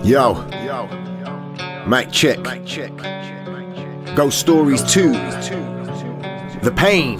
Yo, mic check. Ghost Stories 2. The Pain.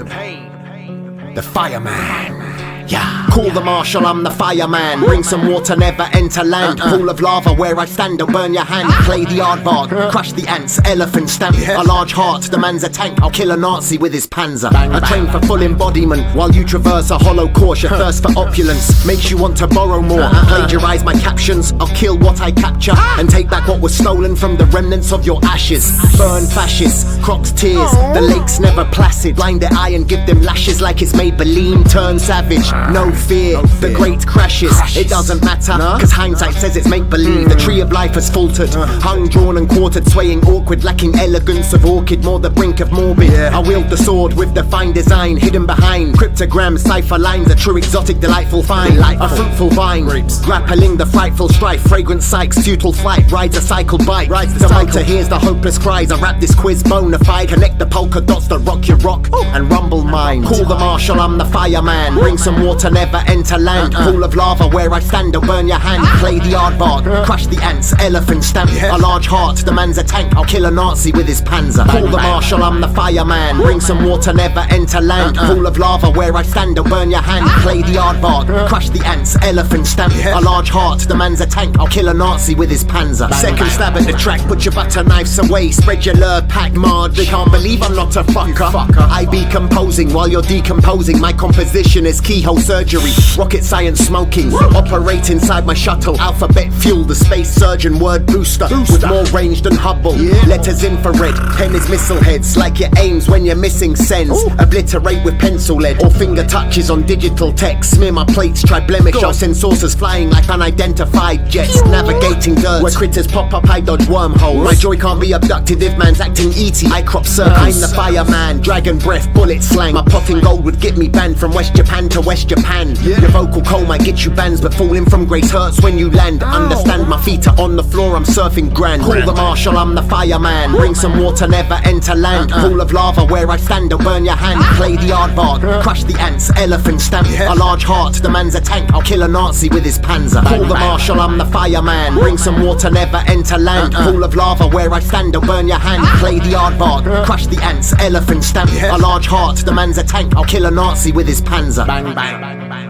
The Fireman. Yeah. Call the marshal, I'm the fireman. Bring some water, never enter land. Pool of lava where I stand, don't burn your hand. Play the aardvark, crush the ants, elephant stamp. A large heart, the man's a tank. I'll kill a Nazi with his panzer. I train for full embodiment while you traverse a hollow course. Your thirst for opulence makes you want to borrow more. Plagiarize my captions, I'll kill what I capture and take back what was stolen from the remnants of your ashes. Burn fascists, crocs tears, the lake's never placid. Blind their eye and give them lashes like it's Maybelline. Turn savage, no fear, the great crashes. It doesn't matter, cause hindsight says it's make-believe. The tree of life has faltered, hung, drawn and quartered, swaying awkward, lacking elegance of orchid, more the brink of morbid. I wield the sword with the fine design, hidden behind cryptograms, cipher lines, a true exotic, delightful find. A fruitful vine, grappling the frightful strife, fragrant psychs, futile flight, rides a cycle bike. The writer hears the hopeless cries, I rap this quiz bona fide, connect the polka dots that rock your rock and rumble mine. Call the marshal, I'm the fireman. Bring some water, never enter land. Pool of lava where I stand, don't burn your hand. Play the aardvark, crush the ants, elephant stamp. A large heart, the man's a tank. I'll kill a Nazi with his panzer. Call the marshal, I'm the fireman. Bring some water, never enter land. Pool of lava where I stand, don't burn your hand. Play the aardvark, crush the ants, elephant stamp. A large heart, the man's a tank. I'll kill a Nazi with his panzer. Second stab at the track, put your butter knives away. Spread your lure pack, Marge. They can't believe I'm not a fucker. I be composing while you're decomposing. My composition is keyhole surgery. Rocket science smoking, operate inside my shuttle. Alphabet fuel, the space surgeon word booster, with more range than Hubble. Letters infrared, pen is missile heads, like your aims when you're missing sends. Obliterate with pencil lead, or finger touches on digital text. Smear my plates, try blemish, I'll send saucers flying like unidentified jets. Navigating dirt, where critters pop up, I dodge wormholes. My joy can't be abducted if man's acting E.T. I crop circles. I'm the fireman, dragon breath, bullet slang. My pot in gold would get me banned from West Japan to West Japan. Your vocal coal might get you bans, but falling from grace hurts when you land. Understand, my feet are on the floor, I'm surfing grand. Call the marshal, I'm the fireman. Bring some water, never enter land. Pool of lava where I stand, don't burn your hand. Play the aardvark, crush the ants, elephant stamp. A large heart, the man's a tank. I'll kill a Nazi with his panzer. Call the marshal, I'm the fireman. Bring some water, never enter land. Pool of lava where I stand, don't burn your hand. Play the aardvark, crush the ants, elephant stamp. A large heart, the man's a tank. I'll kill a Nazi with his panzer. Bang, bang, bang, bang.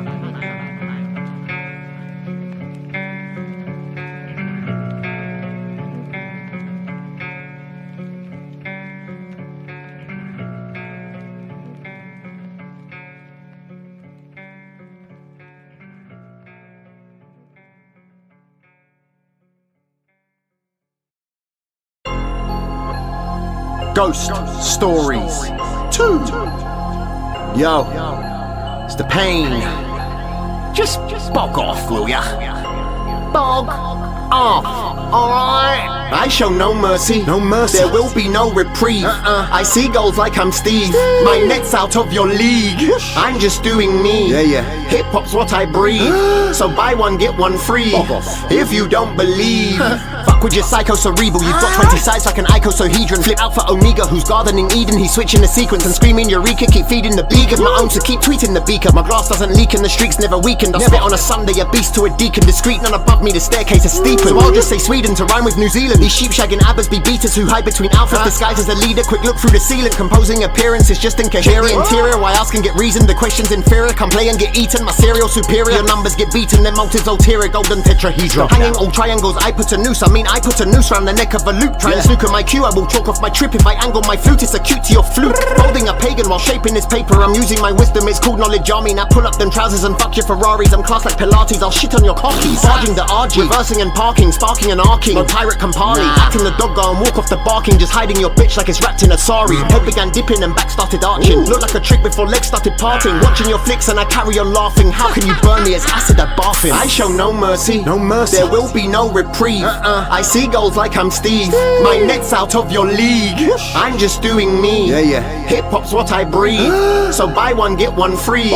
Ghost Stories 2. Yo, it's the pain. Just bog off, will ya? Bog off, alright? I show no mercy, there will be no reprieve. I see goals like I'm Steve, my net's out of your league. I'm just doing me, hip-hop's what I breathe. So buy one, get one free, if you don't believe. Fuck with your psycho-cerebral, you've got 20 sides like an icosahedron. Flip out for Omega, who's gardening Eden. He's switching the sequence and screaming Eureka. Keep feeding the beacon, my own, so keep tweeting the beaker. My glass doesn't leak and the streaks never weakened. I spit on a Sunday, a beast to a deacon. Discreet, none above me, the staircase is steepened. So I'll just say Sweden to rhyme with New Zealand. These sheep-shagging abbas be beaters who hide between alphas. Disguised as a leader, quick look through the ceiling. Composing appearance is just incoherent. Interior, why ask and get reason? The question's inferior, come play and get eaten. My cereal superior, numbers get beaten. Their motives ulterior, golden tetrahedron. Hanging all triangles, I put a noose. I mean I put a noose round the neck of a loop. Try and snooker my cue, I will chalk off my trip. If I angle my flute, it's acute to your flute. Holding a pagan while shaping this paper, I'm using my wisdom, it's called knowledge army. Now pull up them trousers and fuck your Ferraris. I'm classed like Pilates, I'll shit on your cockies. Barging the RG, reversing and parking, sparking and arcing. No pirate Campari, acting the dog go and walk off the barking. Just hiding your bitch like it's wrapped in a sari. Head began dipping and back started arching. Look like a trick before legs started parting. Watching your flicks and I carry on laughing. How can you burn me as acid at bathing? I show no mercy, there will be no reprieve. I see goals like I'm Steve, my net's out of your league. I'm just doing me, hip-hop's what I breathe. So buy one, get one free,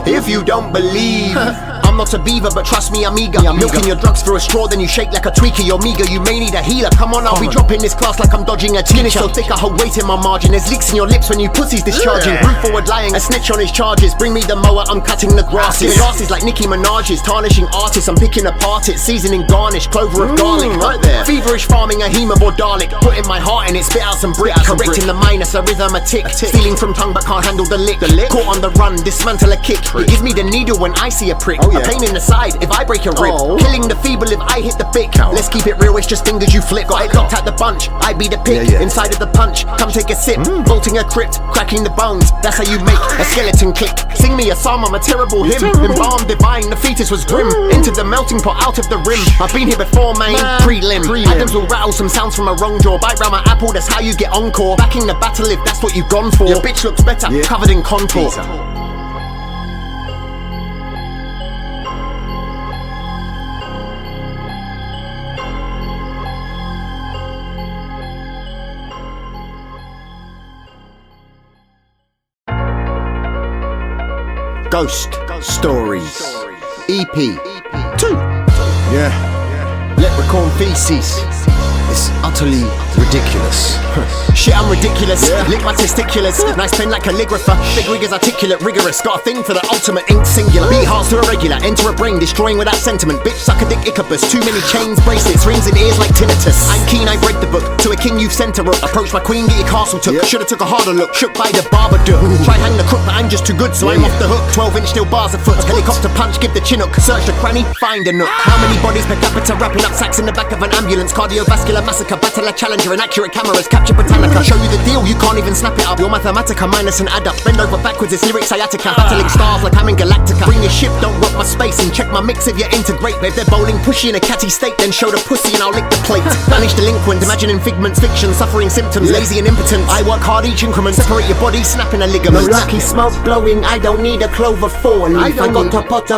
if you don't believe. I'm I'm not a beaver, but trust me, I'm eager. Milking your drugs through a straw, then you shake like a tweaker. You're meager, you may need a healer. Come on, I'll be dropping this class like I'm dodging a teacher. Skin is so thick I hold weight in my margin. There's leaks in your lips when you pussies discharging. Brute forward lying, a snitch on his charges. Bring me the mower, I'm cutting the grasses. Glasses like Nicki Minaj's, tarnishing artists. I'm picking apart it, seasoning garnish, clover of garlic. Right there. Feverish farming a hemab or Dalek. Putting my heart in it, spit out some brick. Correcting the minus, a rhythm, a tick. Stealing from tongue but can't handle the lick. Caught on the run, dismantle a kick. It gives me the needle when I see a prick. A pain in the side if I break a rib. Killing the feeble if I hit the pick. Let's keep it real, it's just fingers you flip. Got it locked at the bunch, I be the pick. Inside of the punch, come take a sip. Bolting a crypt, cracking the bones. That's how you make a skeleton click. Sing me a psalm, I'm a terrible hymn. Embalmed divine, the fetus was grim. Into the melting pot, out of the rim. I've been here before, man. Prelim. Adams will rattle some sounds from a wrong jaw. Bite round my apple, that's how you get encore. Backing the battle if that's what you've gone for. Your bitch looks better, covered in contour. Ghost Stories EP 2. Leprechaun Faeces. It's utterly ridiculous. Shit, I'm ridiculous. Lick my testiculars. Nice pen like calligrapher. Big rig is articulate, rigorous. Got a thing for the ultimate ink singular. Beat hearts to a regular. Enter a brain, destroying without sentiment. Bitch, suck a dick, Ichabus. Too many chains, bracelets, rings in ears like tinnitus. I'm keen, I break the book. To a king, you've sent a rook. Approach my queen, get your castle took. Should've took a harder look. Shook by the barber duck. Try hang the crook, but I'm just too good, so I'm off the hook. 12-inch steel bars a foot. Helicopter punch, give the chinook. Search the cranny, find a nook. How many bodies per capita? Wrapping up sacks in the back of an ambulance. Cardiovascular massacre. Battle a challenger. Inaccurate cameras. Capture Britannica. Show you the deal, you can't even snap it up. Your Mathematica minus an add up. Bend over backwards, it's lyric sciatica. Battling stars like I'm in Galactica. Bring your ship, don't rock my space. And check my mix if you integrate. But if they're bowling pushy in a catty state, then show the pussy and I'll lick the plate. Vanish delinquents, imagining figments, fiction, suffering symptoms, lazy and impotent. I work hard each increment, separate your body, snapping a ligament. No lucky smoke blowing, I don't need a clover 4 leaf. I got a pot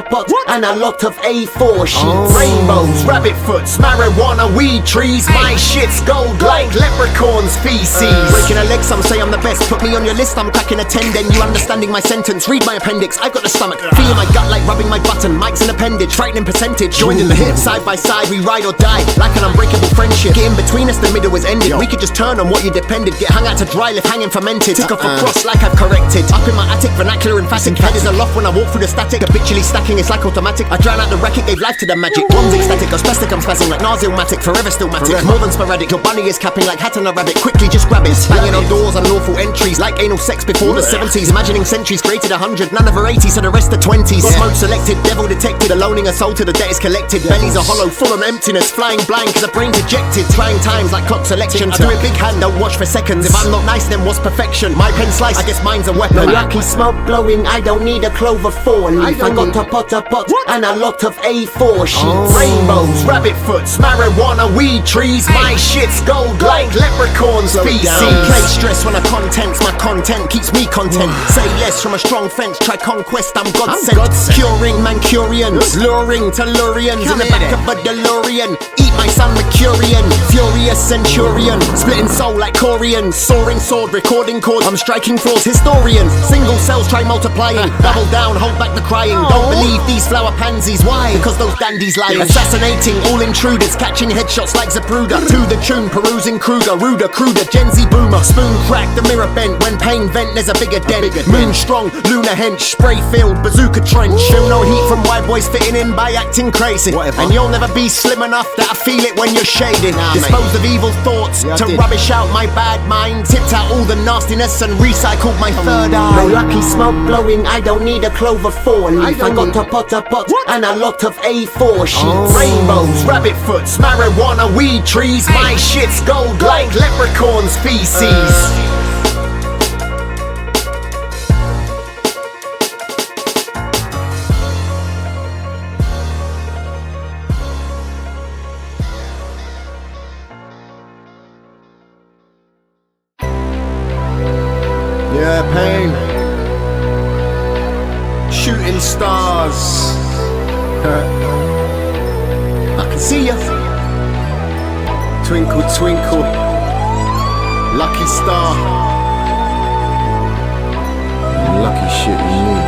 and a lot of A4 sheets. Rainbows, rabbit foots, marijuana, weed trees. My shit's gold like leprechaun's feces. Breaking a leg, some say I'm the best. Put me on your list, I'm cracking a 10. Then you understanding my sentence. Read my appendix, I've got the stomach. Feeling my gut like rubbing my button. Mike's an appendage, frightening percentage. Joined in the hip, side by side, we ride or die. Like an unbreakable friendship. Get in between us, the middle is ended. We could just turn on what you depended. Get hung out to dry, left hanging fermented. Tick off a cross like I've corrected. Up in my attic, vernacular emphatic. Head is aloft when I walk through the static. Habitually stacking, it's like automatic. I drown out the racket, gave life to the magic. One's ecstatic, or spastic, I'm spazzing like Narzilmatic. Forever still matic, more than sporadic. Your bunny is capping like hat on a rabbit. Quickly just grab it. Banging on doors, unlawful entries. Like anal sex before the 70s. Imagining centuries, created 100. None of her 80s, so the rest are 20s. Got mode selected, devil detected. Aloning a soul till the debt is collected. Bellies are hollow, full of emptiness. Flying blind cause the brain's ejected. Trying times like clock selection. I do it big hand, don't watch for seconds. If I'm not nice, then what's perfection? My pen slice, I guess mine's a weapon. No lucky smoke blowing, I don't need a clover 4 leaf. I got a pot and a lot of A4 sheets. Rainbows, rabbit foots, marijuana, weed trees. My shit's gold like leprechaun's feces. Play stress when I contents, my content keeps me content. Say less from a strong fence, try conquest, I'm God sent. Curing Mancurians, luring Tellurians. In the back of a DeLorean, eat my son Mercurian. Furious centurion, splitting soul like Corian. Soaring sword, recording chords, I'm striking floors, historians. Single cells try multiplying, double down, hold back the crying. Don't believe these flower pansies, why? Because those dandies lying. Assassinating all intruders, catching headshots like Zapruder. To the tune, perusing Kruger, ruder, cruder, Gen Z boomer. Spoon crack, the mirror bent, when pain vent, there's a bigger dent. Moon strong, lunar hench, spray filled, bazooka trench. Feel no heat from white boys fitting in by acting crazy. And you'll never be slim enough that I feel it when you're shading. Dispose of evil thoughts, to rubbish out my bad mind. Tipped out all the nastiness and recycled my third eye. No lucky smoke blowing, I don't need a clover 4 leaf. I got a pot and a lot of A4 sheets. Rainbows, rabbit foots, marijuana, weed trees. My shit's gold like leprechaun's feces. Yeah, pain. Shooting stars. I can see ya. Twinkle, twinkle. Lucky star. Lucky shit you need.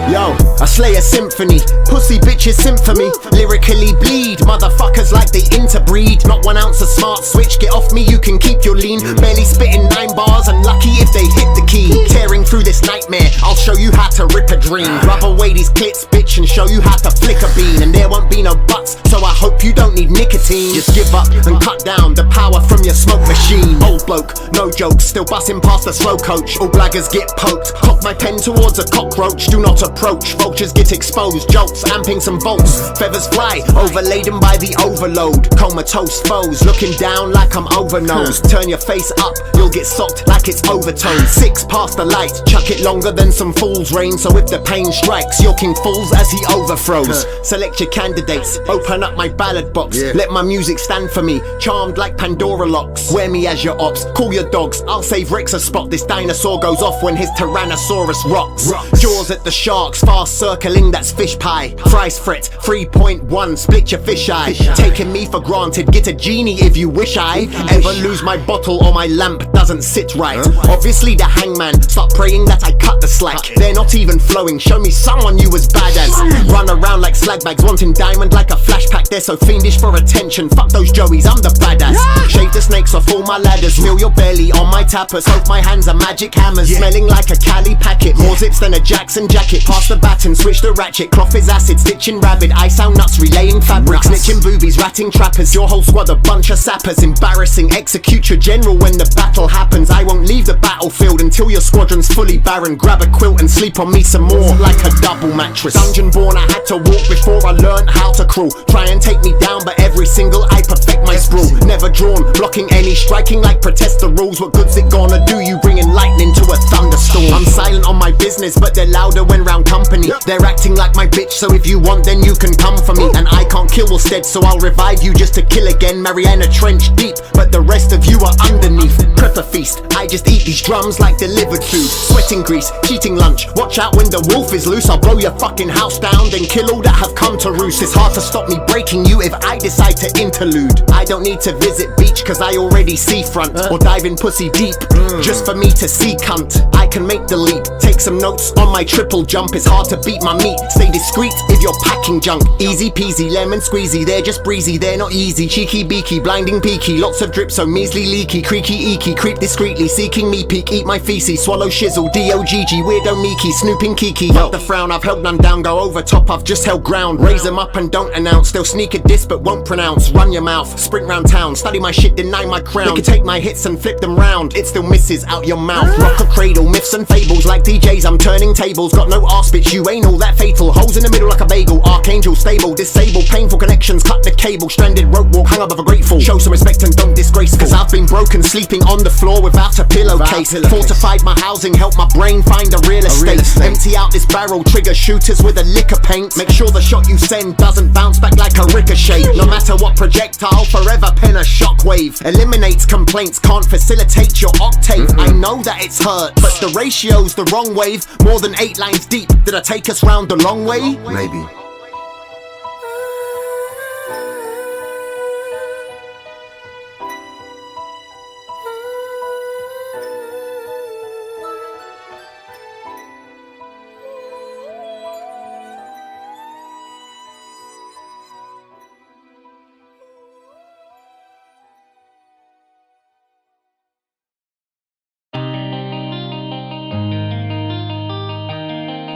Yo, I slay a symphony, pussy bitches symphony. Lyrically bleed, motherfuckers like they interbreed. Not 1 ounce of smart switch, get off me, you can keep your lean. Barely spitting 9 bars and lucky if they hit the key. Tearing through this nightmare, I'll show you how to rip a dream. Rub away these clits, bitch, and show you how to flick a bean. And there won't be no buts, so I hope you don't need nicotine. Just give up and cut down the power from your smoke machine. Old bloke, no jokes, still busting past the slow coach. All blaggers get poked, cock my pen towards a cockroach. Do not approach, vultures get exposed. Jolts, amping some volts, feathers fly, overladen by the overload. Comatose foes, looking down like I'm overnosed. Turn your face up, you'll get socked like it's overtone. 6 past the light, chuck it longer than some fool's rain. So if the pain strikes, your king falls as he overthrows. Select your candidates, open up my ballad box. Let my music stand for me, charmed like Pandora locks. Wear me as your ops, call your dogs, I'll save Rex a spot. This dinosaur goes off when his Tyrannosaurus rocks. Jaws at the sharks, fast circling, that's fish pie. Fries fret, 3.1, split your fish eye. Taking me for granted, get a genie if you wish I ever lose my bottle or my lamp doesn't sit right. Obviously the hangman, start praying that I cut the slack. They're not even flowing, show me someone you as bad as. Run around like slag bags, wanting diamond like a flashpack. They're so fiendish for attention, fuck those joeys, I'm the badass. Shave the snakes off all my ladders, fill your belly on my tappers. Hope my hands are magic hammers, smelling like a Cali packet. More zips than a Jackson jacket, pass the baton, switch the ratchet. Cloth is acid, stitching rabid, I sound nuts, relaying fabric. Snitching boobies, ratting trappers, your whole squad a bunch of sappers. Embarrassing, execute your general when the battle happens. I won't leave the battlefield until your squadron's fully barren. Grab a quilt and sleep on me some more, like a double mattress. Dungeon born, I had to walk before I learned how to crawl. Try and take me down, but every single I perfect my sprawl. Never drawn, blocking any, striking like protest the rules. What good's it gonna do you bringing lightning to a thunderstorm? I'm silent on my business, but they're louder when round company. They're acting like my bitch, so if you want then you can come for me. And I can't kill Wolstead, so I'll revive you just to kill again. Mariana trench deep, but the rest of you are underneath. Prep a feast, I just eat these drums like delivered food. Sweating grease, cheating lunch, watch out when the wolf is loose. I'll blow your fucking house down, then kill all that have come to roost. It's hard to stop me breaking you if I decide to interlude. I don't need to visit beach cause I already seafront, or dive in pussy deep, just for me to see cunt. I can make the leap, take some notes on my triple jump. It's hard to beat my meat, stay discreet if you're packing junk. Easy peasy, lemon squeezy, they're just breezy, they're not easy. Cheeky beaky, blinding peaky, lots of drip so measly leaky. Creaky eeky, creep discreetly, seeking me peek, eat my feces. Swallow shizzle, D-O-G-G, weirdo meeky, snooping kiki. Fuck the frown, I've held none down, go over top, I've just held ground. Raise them up and don't announce, they'll sneak a diss but won't pronounce. Run your mouth, sprint round town, study my shit, deny my crown. You can take my hits and flip them round, it still misses out your mouth. Rock a cradle, myths and fables, like DJs I'm turning tables. Got no arse bitch, you ain't all that fatal. Holes in the middle like a bagel, archangel stable. Disable, painful connections, cut the cable. Stranded, rope walk, hang above a grateful. Show some respect and don't disgrace, cause I've been broken, sleeping on the floor without a pillowcase. Fortified my housing, help my brain find a real estate. Empty out this barrel, trigger shooters with a lick of paint. Make sure the shot you send doesn't bounce back like a ricochet. No matter what projectile, forever pen a shockwave. Eliminates complaints, can't facilitate your octave. I know that it's hurt, but the ratio's the wrong wave. More than 8 lines deep, did I take us round the long way? Maybe.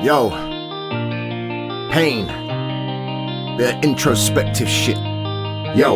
Yo, pain, the introspective shit. Yo,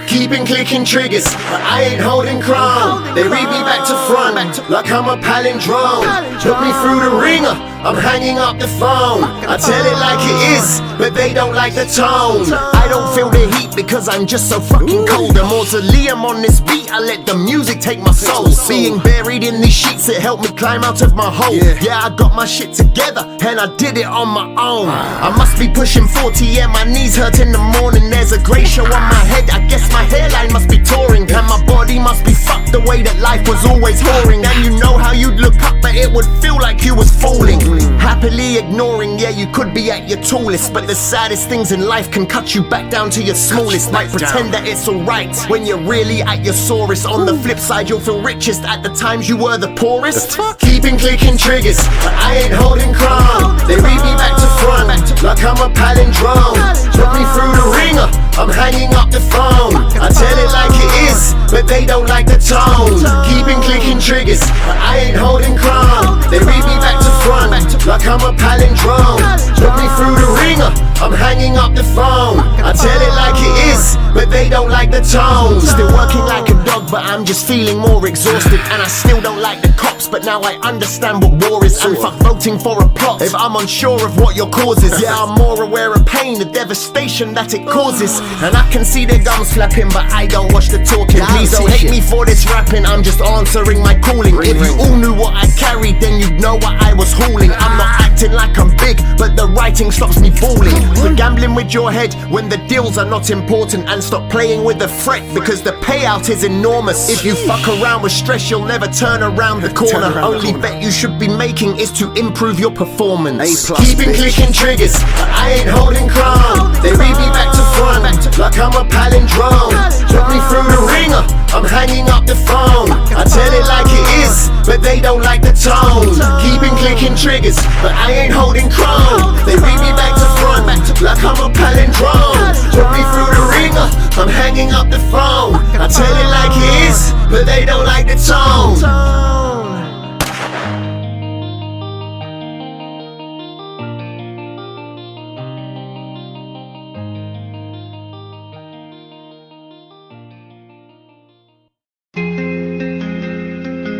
keeping clicking triggers, but I ain't holding crown. They read me back to front, like I'm a palindrome. Put me through the ringer, I'm hanging up the phone. I tell it like it is, but they don't like the tone. I don't feel the heat because I'm just so fucking cold. The mausoleum on this beat, I let the music take my soul. Being buried in these sheets, it helped me climb out of my hole. Yeah, I got my shit together, and I did it on my own. I must be pushing 40, yeah, my knees hurt in the morning. There's a grey show on my head, I guess my hairline must be touring. And my body must be fucked the way that life was always whoring. And you know how you'd look up, but it would feel like you was falling. Happily ignoring, yeah, you could be at your tallest, but the saddest things in life can cut you back down to your smallest. Might pretend that it's alright when you're really at your sorest. On the flip side, you'll feel richest at the times you were the poorest. Keeping clicking triggers, but I ain't holding crown. They read me back to front, like I'm a palindrome. Put me through the ringer, I'm hanging up the phone. I tell it like it is, but they don't like the tone. Keeping clicking triggers, but I ain't holding crown. They read me back to front, like I'm a palindrome. Put me through the ringer, I'm hanging up the phone. I tell it like it is, but they don't like the tone. Still working like a dog, but I'm just feeling more exhausted. And I still don't like the cops, but now I understand what war is. And fuck voting for a plot if I'm unsure of what your cause is. Yeah, I'm more aware of pain, the devastation that it causes. And I can see their gums flapping, but I don't watch the talking. Please don't hate me for this rapping, I'm just answering my calling. If you all knew what I carried, then you'd know what I was hauling. I'm not acting like I'm big, but the writing stops me falling. Quit gambling with your head when the deals are not important, and stop playing with the threat because the payout is enormous. If you fuck around with stress, you'll never turn around the corner. Only bet you should be making is to improve your performance. Keeping clicking triggers, but I ain't holding crown. They read me back to front, like I'm a palindrome. Put me through the ringer, I'm hanging up the phone. I tell it like it is, but they don't like the tone. Keeping clicking triggers, but I ain't holding crown. They read me back to front, like I'm a palindrome. Put me through the ringer, I'm hanging up the phone. I tell it like it is, but they don't like the tone.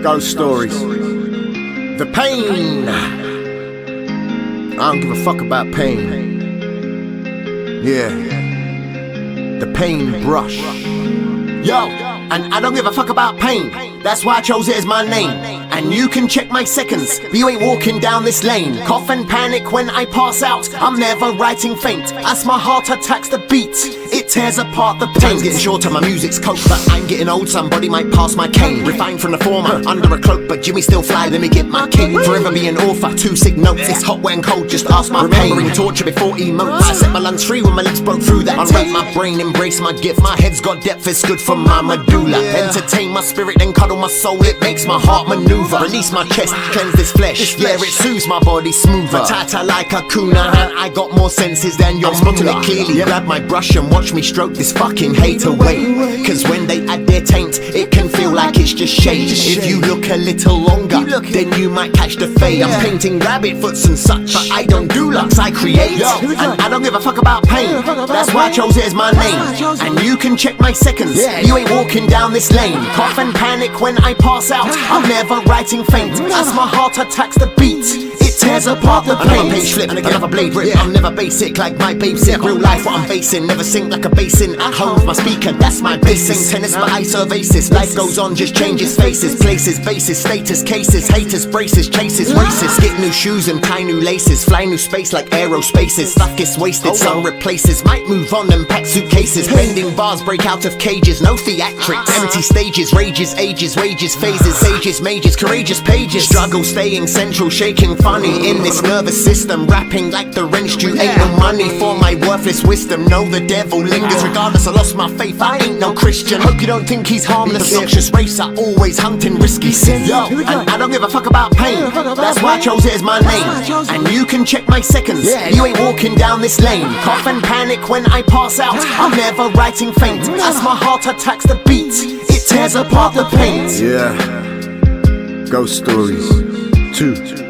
Ghost stories. The pain. I don't give a fuck about pain. Yeah. The pain brush. Yo, and I don't give a fuck about pain. That's why I chose it as my name. And you can check my seconds, but you ain't walking down this lane. Cough and panic when I pass out, I'm never writing faint. As my heart attacks the beat, it tears apart the pain. Time's getting shorter, my music's coke, but I'm getting old, somebody might pass my cane. Refined from the former, under a cloak, but Jimmy still fly, let me get my king. Forever be an author, 2 sick notes. It's hot, wet and cold, just ask my pain. Remembering torture before emotes, I set my lungs free when my lips broke through that. Unwrap my brain, embrace my gift. My head's got depth, it's good for my medulla. Entertain my spirit, then cuddle my soul, it makes my heart maneuver. Release my chest, cleanse this flesh. Yeah, it soothes my body smoother. Matata like a kuna, and I got more senses than your spotting it clearly. Grab my brush and watch me stroke this fucking hate away. Cause when they add their taint, it can feel like it's just shade. If you look a little longer, then you might catch the fade. I'm painting rabbit foots and such, but I don't do lux, I create. And I don't give a fuck about pain, that's why I chose it as my name. And you can check my seconds, you ain't walking down this lane. Cough and panic when I pass out, I'm never writing faint. As my heart attacks the beat, it tears apart the pain. Another page flip, another blade rip. I'm never basic like my babe sick. Real life what I'm facing, never sink like a basin. At home with my speaker, that's my basis. Tennis but I serve aces. Life goes on, just changes faces. Places, bases, status, cases. Haters, braces, chases, races. Get new shoes and tie new laces. Fly new space like aerospaces. Stuff gets wasted, some replaces. Might move on and pack suitcases. Bending bars, break out of cages. No theatrics, empty stages. Rages, ages, wages, phases. Sages, mages, courageous pages. Struggle staying central, shaking funny in this nervous system. Rapping like the rent's due. Ain't no money for my worthless wisdom. No, the devil lingers. Regardless, I lost my faith, I ain't no Christian. Hope you don't think he's harmless. Obnoxious racer, always hunting risky sin. Yo, and I don't give a fuck about pain, that's why I chose it as my name. And you can check my seconds, you ain't walking down this lane. Cough and panic when I pass out, I'm never writing faint. As my heart attacks the beat, it tears apart the paint. Yeah, Ghost Stories 2.